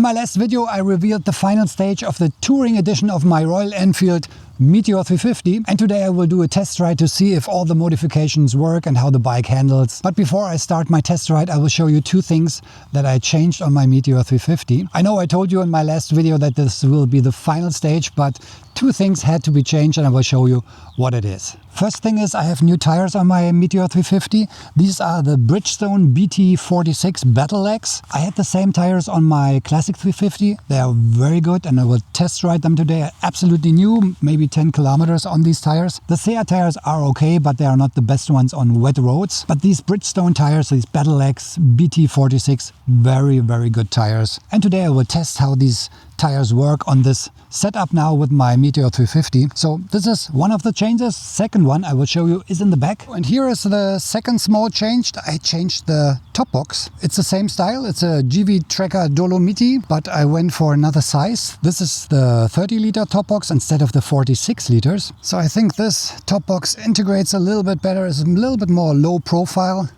my last video I revealed the final stage of the touring edition of my Royal Enfield Meteor 350, and today I will do a test ride to see if all the modifications work and how the bike handles. But before I start my test ride, I will show you two things that I changed on my Meteor 350. I know I told you in my last video that this will be the final stage, but two things had to be changed and I will show you what it is. First thing is I have new tires on my Meteor 350. These are the Bridgestone BT46 Battle Legs. I had the same tires on my Classic 350. They are very good and I will test ride them today. Absolutely new, maybe 10 kilometers on these tires. The SEAT tires are okay, but they are not the best ones on wet roads. But these Bridgestone tires, these Battle Legs BT46, very, very good tires. And today I will test how these tires work on this setup now with my Meteor 350. So this is one of the changes. Second one I will show you is in the back. And here is the second small change. I changed the top box. It's the same style. It's a GV Tracker Dolomiti, but I went for another size. This is the 30-liter top box instead of the 46 liters. So I think this top box integrates a little bit better. It's a little bit more low profile.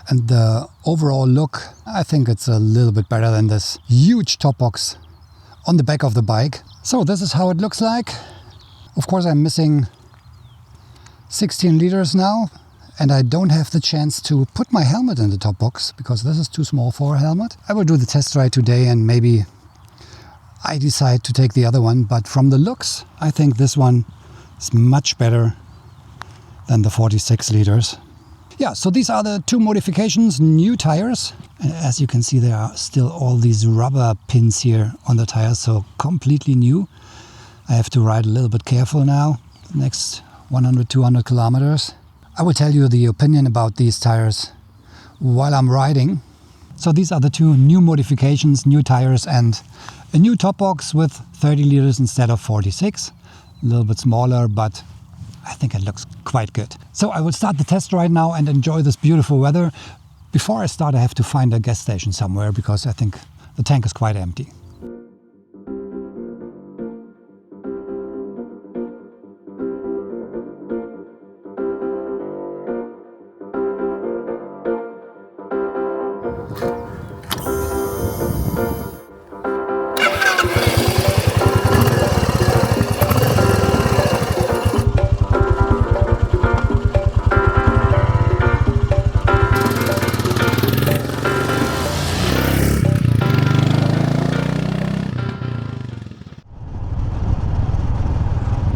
And the overall look, I think it's a little bit better than this huge top box on the back of the bike. So this is how it looks like. Of course I'm missing 16 liters now and I don't have the chance to put my helmet in the top box because this is too small for a helmet. I will do the test ride today and maybe I decide to take the other one, but from the looks I think this one is much better than the 46 liters. Yeah, so these are the two modifications, new tires. And as you can see, there are still all these rubber pins here on the tires, so completely new. I have to ride a little bit careful now, the next 100-200 kilometers. I will tell you the opinion about these tires while I'm riding. So these are the two new modifications, new tires and a new top box with 30 liters instead of 46. A little bit smaller, but I think it looks quite good. So I will start the test right now and enjoy this beautiful weather. Before I start, I have to find a gas station somewhere because I think the tank is quite empty.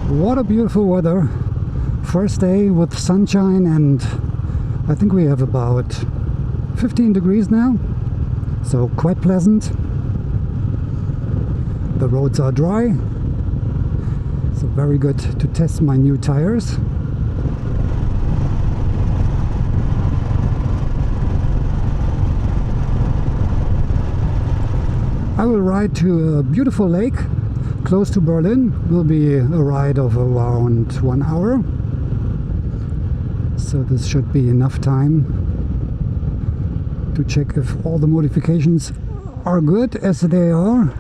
What a beautiful weather. First day with sunshine and I think we have about 15 degrees now, so quite pleasant. The roads are dry, so very good to test my new tires. I will ride to a beautiful lake close to Berlin. Will be a ride of around 1 hour, so this should be enough time to check if all the modifications are good as they are.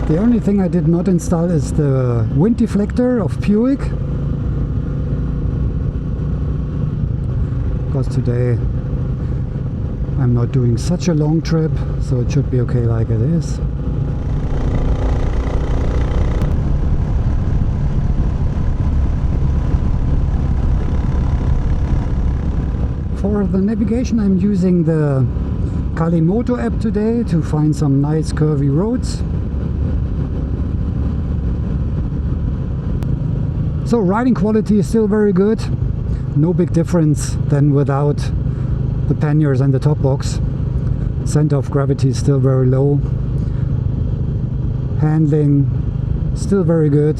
The only thing I did not install is the wind deflector of Buick, because today I'm not doing such a long trip, so it should be okay like it is. For the navigation I'm using the Cardo Moto app today to find some nice curvy roads. So riding quality is still very good. No big difference than without the panniers and the top box. Center of gravity is still very low. Handling still very good.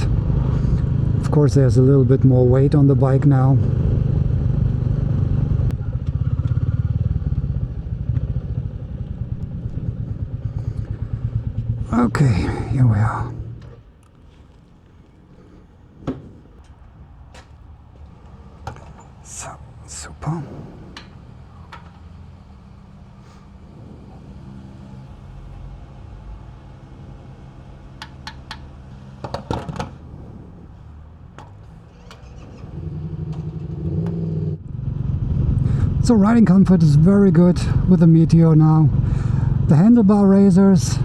Of course there's a little bit more weight on the bike now. Okay, here we are. So, super. So riding comfort is very good with the Meteor now. The handlebar raisers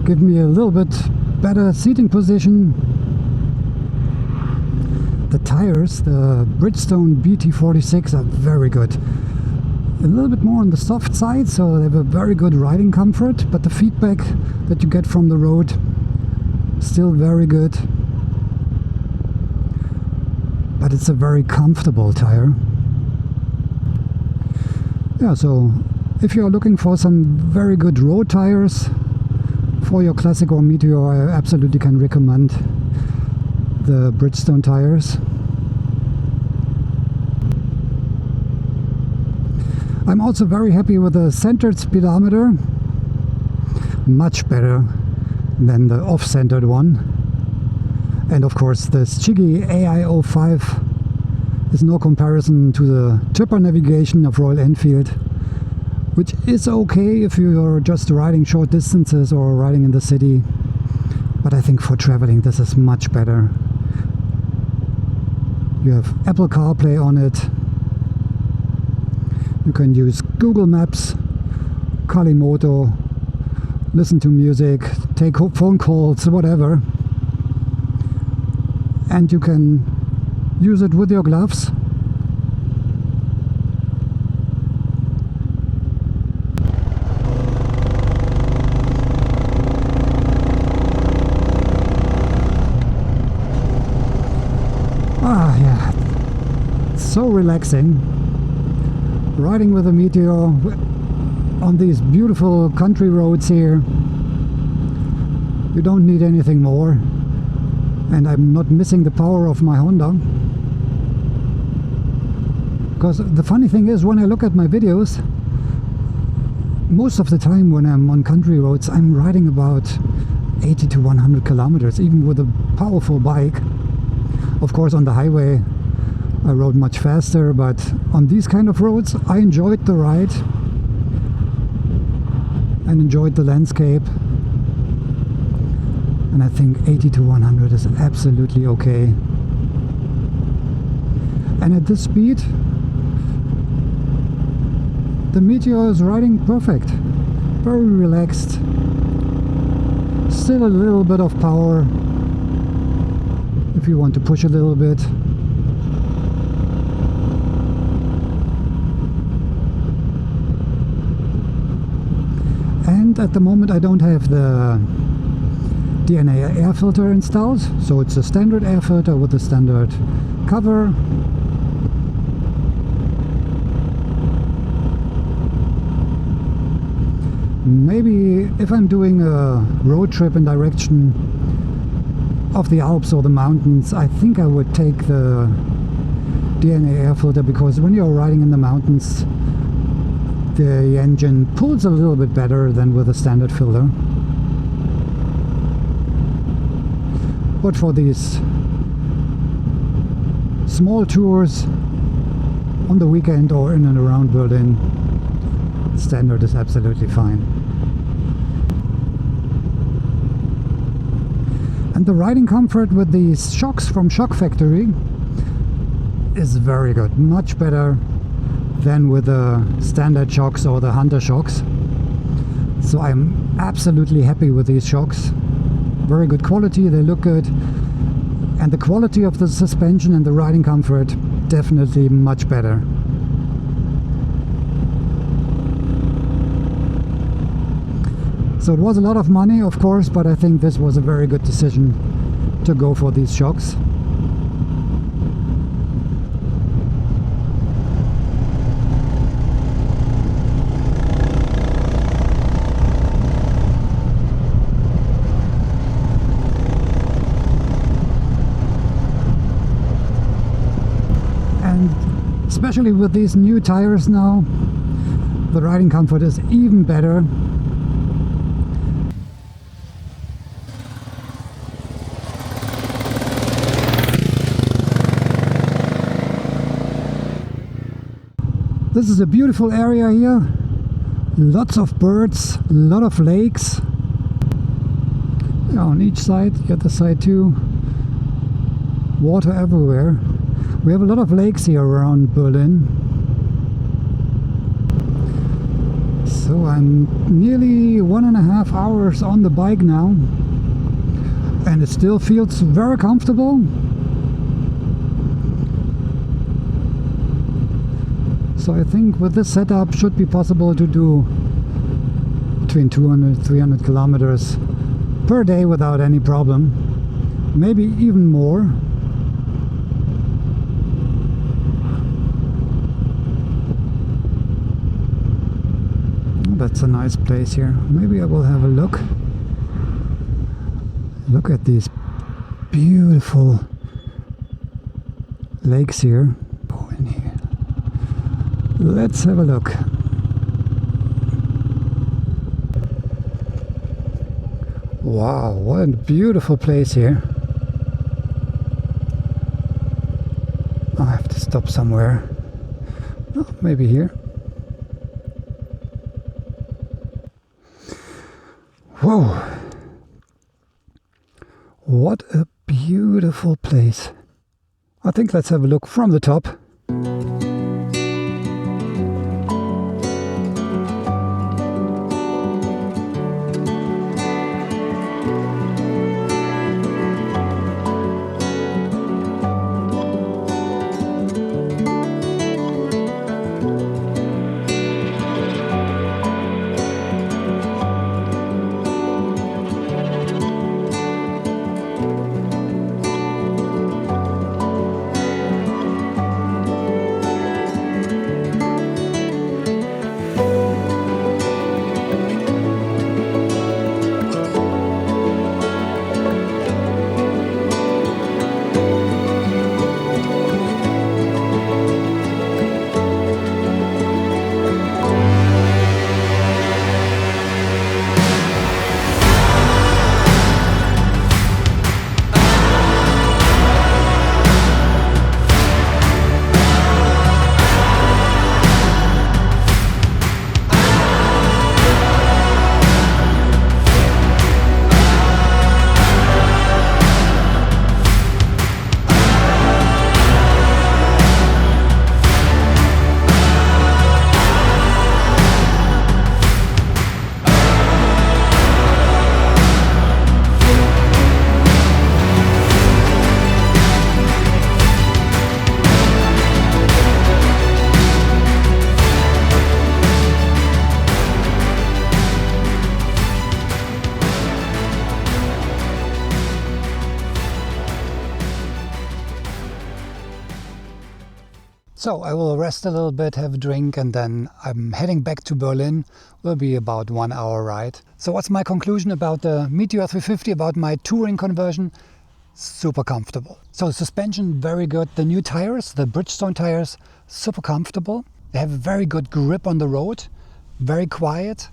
give me a little bit better seating position. The tires, the Bridgestone BT46, are very good. A little bit more on the soft side, so they have a very good riding comfort, but the feedback that you get from the road, still very good. But it's a very comfortable tire. Yeah, so if you are looking for some very good road tires for your Classic or Meteor, I absolutely can recommend the Bridgestone tires. I'm also very happy with the centered speedometer, much better than the off-centered one. And of course the Shiggy AI05 is no comparison to the Tripper navigation of Royal Enfield, which is okay if you're just riding short distances or riding in the city, but I think for traveling this is much better. You have Apple CarPlay on it. You can use Google Maps, Cardo Moto, listen to music, take phone calls, whatever. And you can use it with your gloves. Ah, yeah, so relaxing. Riding with a Meteor on these beautiful country roads here. You don't need anything more. And I'm not missing the power of my Honda. Because the funny thing is, when I look at my videos, most of the time when I'm on country roads, I'm riding about 80 to 100 kilometers, even with a powerful bike. Of course, on the highway I rode much faster, but on these kind of roads I enjoyed the ride and enjoyed the landscape. And I think 80 to 100 is absolutely okay. And at this speed, the Meteor is riding perfect. Very relaxed. Still a little bit of power if you want to push a little bit. And at the moment I don't have the DNA air filter installed, so it's a standard air filter with a standard cover. Maybe if I'm doing a road trip in direction of the Alps or the mountains, I think I would take the DNA air filter, because when you're riding in the mountains the engine pulls a little bit better than with a standard filter. But for these small tours on the weekend or in and around Berlin, standard is absolutely fine. And the riding comfort with these shocks from Shock Factory is very good, much better than with the standard shocks or the Hunter shocks. So I'm absolutely happy with these shocks. Very good quality, they look good, and the quality of the suspension and the riding comfort definitely much better. So it was a lot of money, of course, but I think this was a very good decision to go for these shocks. Especially with these new tires now, the riding comfort is even better. This is a beautiful area here. Lots of birds, a lot of lakes. Yeah, on each side, the other side too. Water everywhere. We have a lot of lakes here around Berlin. So I'm nearly 1.5 hours on the bike now, and it still feels very comfortable. So I think with this setup should be possible to do between 200-300 kilometers per day without any problem, maybe even more. That's a nice place here. Maybe I will have a look. Look at these beautiful lakes here. Go in here. Let's have a look. Wow, what a beautiful place here. I have to stop somewhere. Oh, maybe here. Whoa! What a beautiful place. I think let's have a look from the top. So I will rest a little bit, have a drink, and then I'm heading back to Berlin. Will be about 1 hour ride. So what's my conclusion about the Meteor 350, about my touring conversion? Super comfortable. So suspension, very good. The new tires, the Bridgestone tires, super comfortable. They have a very good grip on the road, very quiet.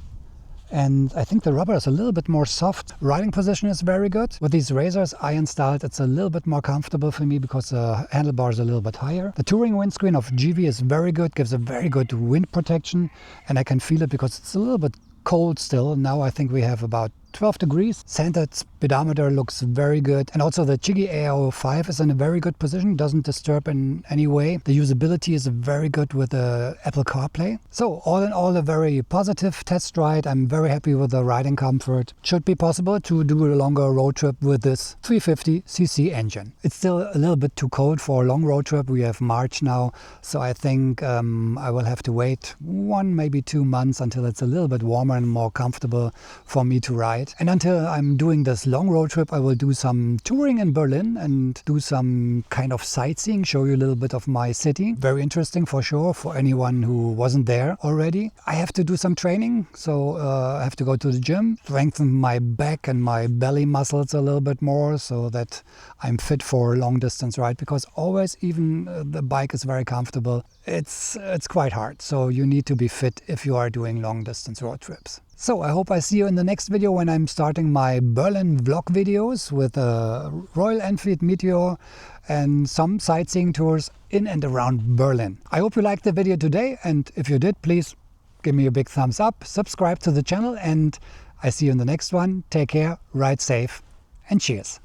And I think the rubber is a little bit more soft. Riding position is very good. With these razors I installed, it's a little bit more comfortable for me because the handlebar is a little bit higher. The touring windscreen of GV is very good, gives a very good wind protection, and I can feel it because it's a little bit cold still. Now I think we have about 12 degrees. Centered speedometer looks very good, and also the Chigi AO5 is in a very good position, doesn't disturb in any way. The usability is very good with the Apple CarPlay. So all in all, a very positive test ride. I'm very happy with the riding comfort. Should be possible to do a longer road trip with this 350cc engine. It's still a little bit too cold for a long road trip. We have March now, so I think I will have to wait 1, maybe 2 months until it's a little bit warmer and more comfortable for me to ride. And until I'm doing this long road trip, I will do some touring in Berlin and do some kind of sightseeing, show you a little bit of my city. Very interesting for sure for anyone who wasn't there already. I have to do some training, so I have to go to the gym, strengthen my back and my belly muscles a little bit more so that I'm fit for a long distance ride, because always, even the bike is very comfortable, it's quite hard. So you need to be fit if you are doing long distance road trips. So I hope I see you in the next video when I'm starting my Berlin vlog videos with a Royal Enfield Meteor and some sightseeing tours in and around Berlin. I hope you liked the video today, and if you did, please give me a big thumbs up, subscribe to the channel, and I see you in the next one. Take care, ride safe, and cheers.